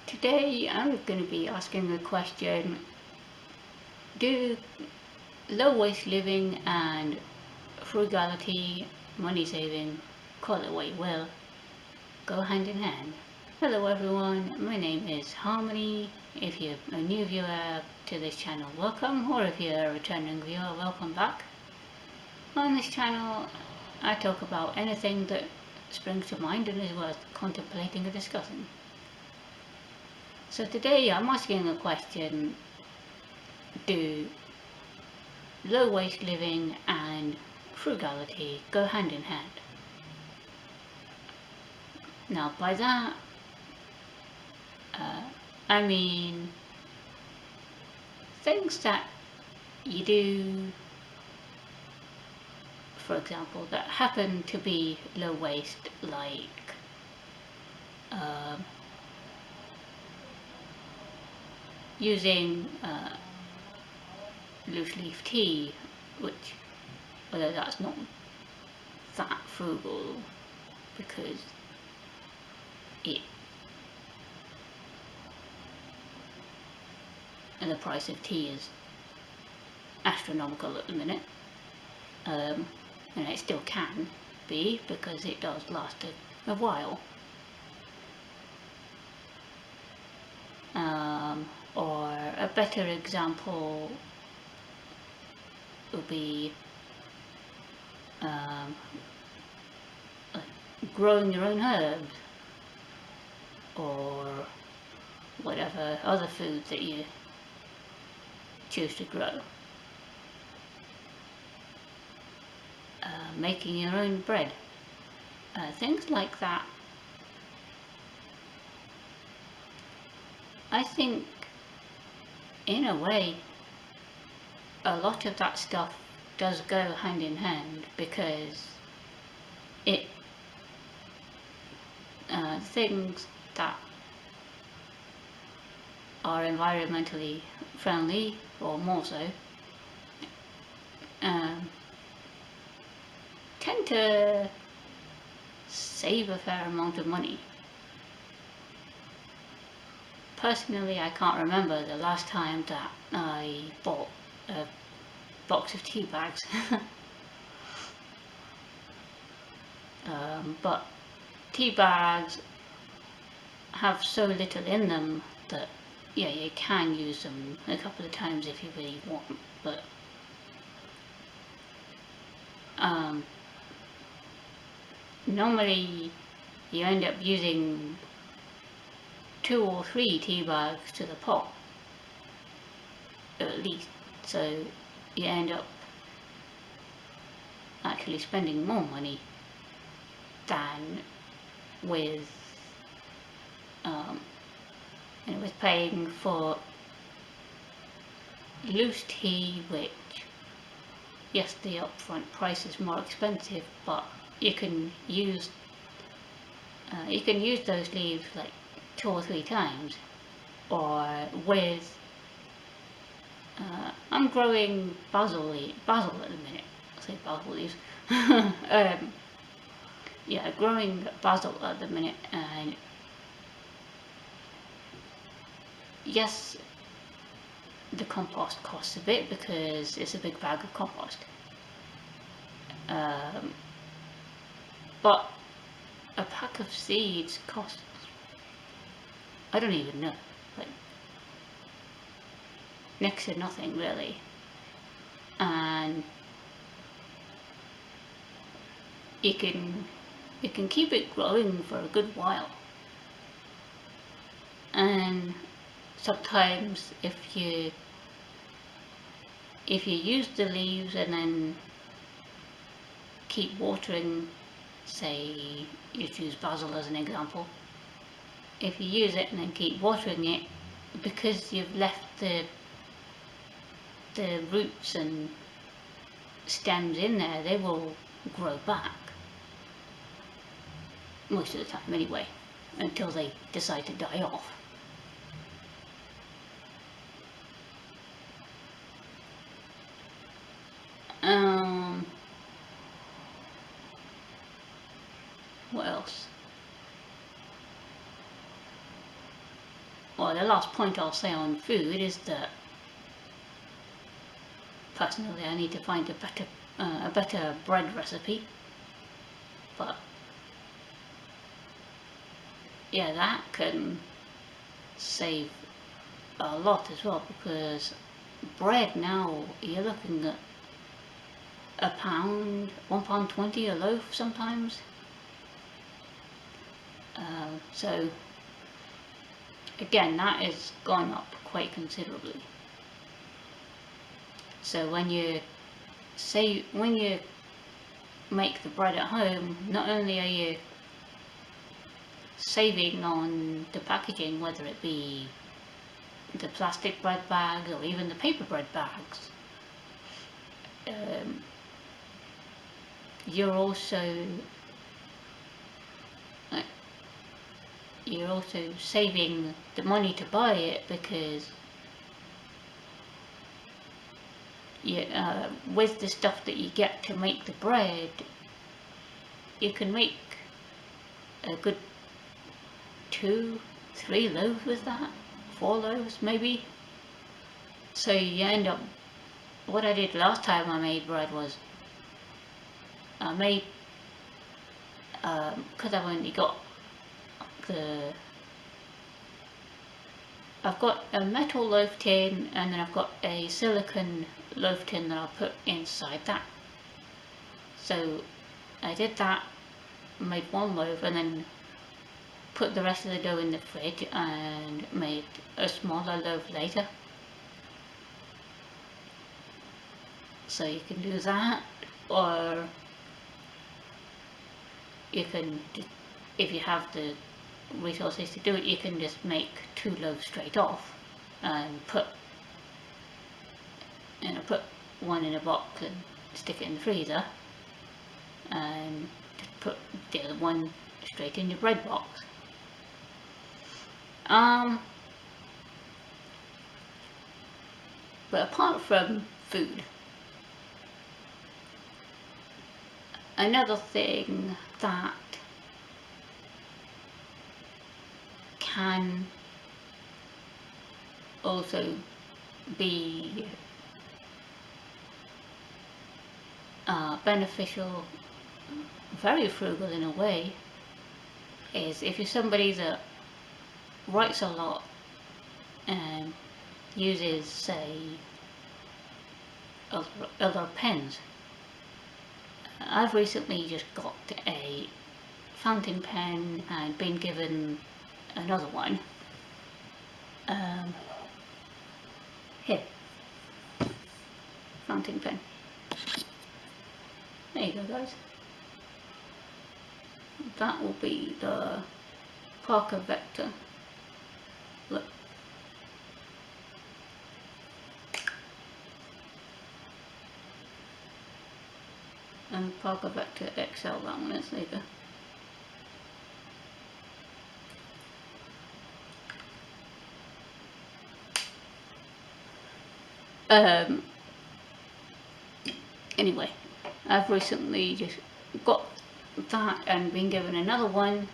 Today I'm going to be asking the question, do low waste living and frugality, money saving, call it what you will, go hand in hand? Hello everyone, my name is Harmony. If you're a new viewer to this channel, welcome, or if you're a returning viewer, welcome back. On this channel I talk about anything that springs to mind and is worth contemplating or discussing. So today I'm asking the question, do low waste living and frugality go hand in hand? Now by that I mean things that you do, for example, that happen to be low waste, like using loose leaf tea, which, although that's not that frugal because the price of tea is astronomical at the minute, and it still can be because it does last a while. Or a better example would be like growing your own herbs or whatever other food that you choose to grow. Making your own bread, things like that. I think in a way a lot of that stuff does go hand in hand because it things that are environmentally friendly, or more so, tend to save a fair amount of money. Personally, I can't remember the last time that I bought a box of tea bags. But tea bags have so little in them that yeah, you can use them a couple of times if you really want, but normally you end up using 2 or 3 tea bags to the pot at least, so you end up actually spending more money than with with paying for loose tea, which yes, the upfront price is more expensive, but you can use those leaves like 2 or 3 times. Or with I'm growing basil at the minute. I say basil leaves. Yeah, growing basil at the minute, and yes, the compost costs a bit because it's a big bag of compost. But a pack of seeds costs, I don't even know, like next to nothing really, and you can keep it growing for a good while. And sometimes if you use the leaves and then keep watering, say you choose basil as an example, if you use it and then keep watering it, because you've left the roots and stems in there, they will grow back most of the time anyway, until they decide to die off. What else? well, the last point I'll say on food is that personally I need to find a better bread recipe, but yeah, that can save a lot as well, because bread now you're looking at £1, £1.20 a loaf sometimes. So again, that is gone up quite considerably. So when you make the bread at home, not only are you saving on the packaging, whether it be the plastic bread bags or even the paper bread bags, you're also saving the money to buy it, because with the stuff that you get to make the bread, you can make a good 2-3 loaves with that, 4 loaves maybe. So you end up, what I did last time I made bread was, I made, because I've only got I've got a metal loaf tin, and then I've got a silicone loaf tin that I'll put inside that. So I did that, made 1 loaf, and then put the rest of the dough in the fridge and made a smaller loaf later. So you can do that, or you can, if you have the resources to do it, you can just make 2 loaves straight off and put one in a box and stick it in the freezer, and just put the other one straight in your bread box. But apart from food, another thing that can also be beneficial, very frugal in a way, is if you're somebody that writes a lot and uses, say, other pens. I've recently just got a fountain pen and been given another one. Here, fountain pen. There you go, guys. That will be the Parker Vector. Look. And Parker Vector XL, that one is, there you go. Anyway, I've recently just got that and been given another one,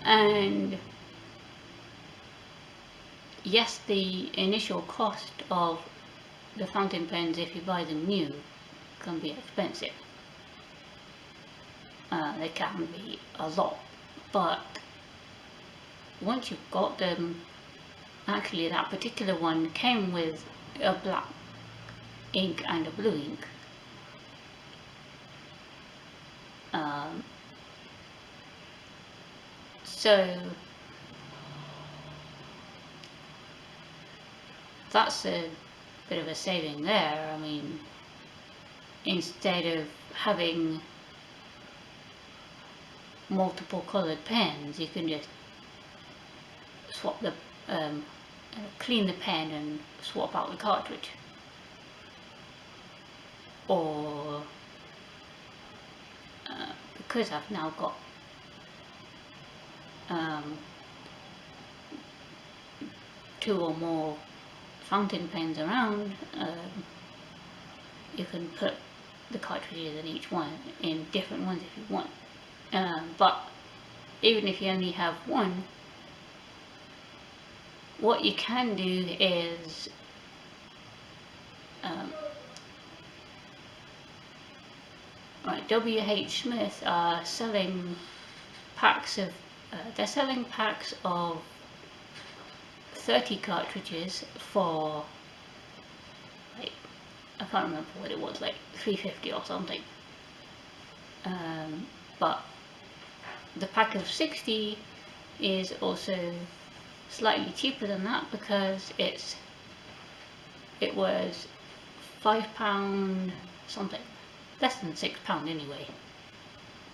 and yes, the initial cost of the fountain pens, if you buy them new, can be expensive. They can be a lot, but once you've got them, actually that particular one came with a black ink and a blue ink. So that's a bit of a saving there. I mean, instead of having multiple coloured pens, you can just swap the clean the pen and swap out the cartridge. Or because I've now got two or more fountain pens around, you can put the cartridges in each one, in different ones if you want. But even if you only have one, what you can do is right, WH Smith are selling packs of they're selling packs of 30 cartridges for, like, I can't remember what it was, like $3.50 or something. But the pack of 60 is also slightly cheaper than that because it was £5 something, less than £6 anyway.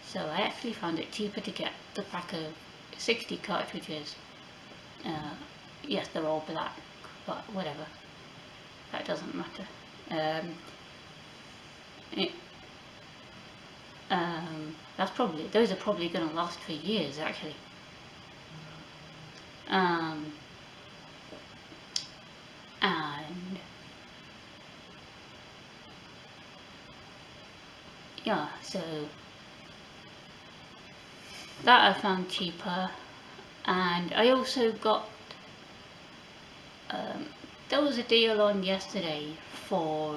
So I actually found it cheaper to get the pack of 60 cartridges. Yes, they're all black, but whatever, that doesn't matter. Those are probably going to last for years actually. And yeah, so that I found cheaper. And I also got there was a deal on yesterday for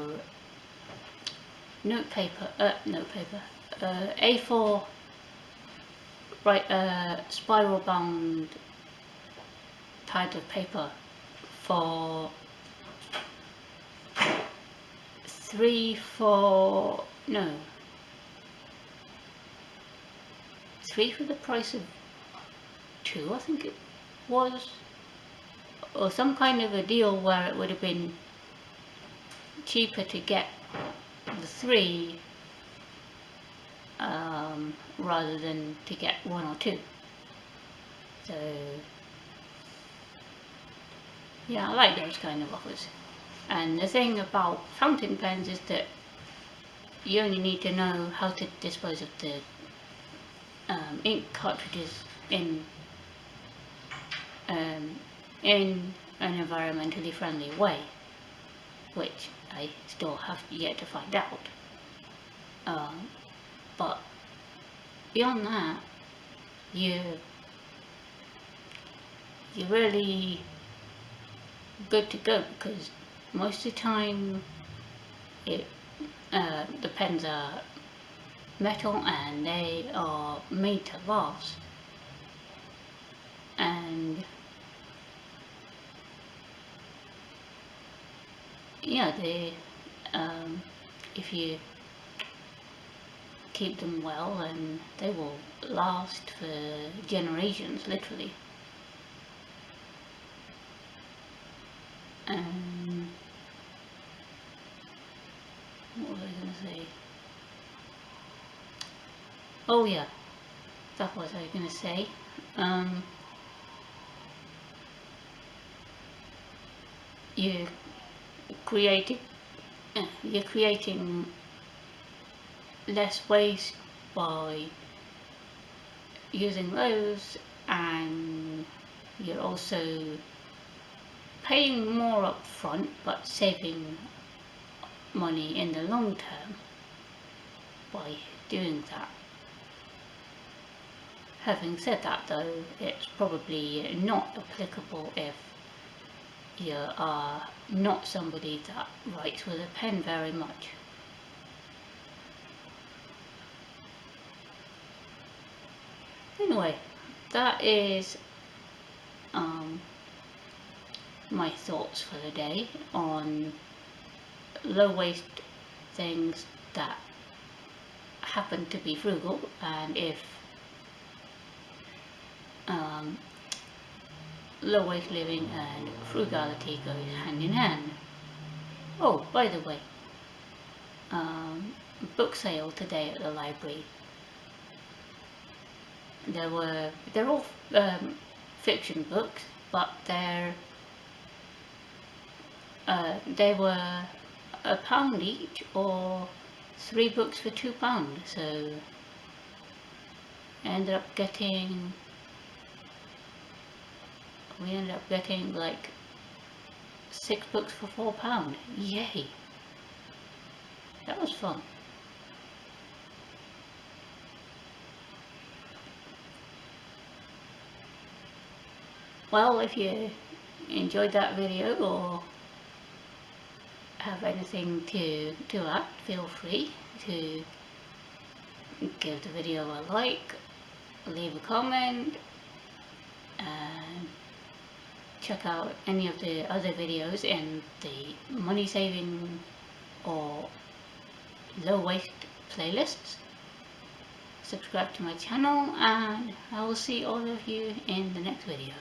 A4 spiral bound pad of paper for three for the price of 2, I think it was, or some kind of a deal where it would have been cheaper to get the 3 rather than to get 1 or 2. So yeah, I like those kind of offers. And the thing about fountain pens is that you only need to know how to dispose of the ink cartridges in an environmentally friendly way, which I still have yet to find out. But beyond that, you're really good to go, because most of the time the pens are metal and they are made to last. And yeah, if you keep them well, and they will last for generations, literally. What was I going to say? Oh yeah, that was what I was going to say. You're creating less waste by using those, and you're also paying more up front but saving money in the long term by doing that. Having said that though, it's probably not applicable if you are not somebody that writes with a pen very much. Anyway, that is my thoughts for the day on low waste things that happen to be frugal, and if low waste living and frugality go hand in hand. Oh, by the way, book sale today at the library. They're all fiction books, but they were £1 each, or 3 books for £2. So we ended up getting like 6 books for £4. Yay! That was fun. Well, if you enjoyed that video or have anything to add, feel free to give the video a like, leave a comment, and check out any of the other videos in the money saving or low waste playlists. Subscribe to my channel, and I will see all of you in the next video.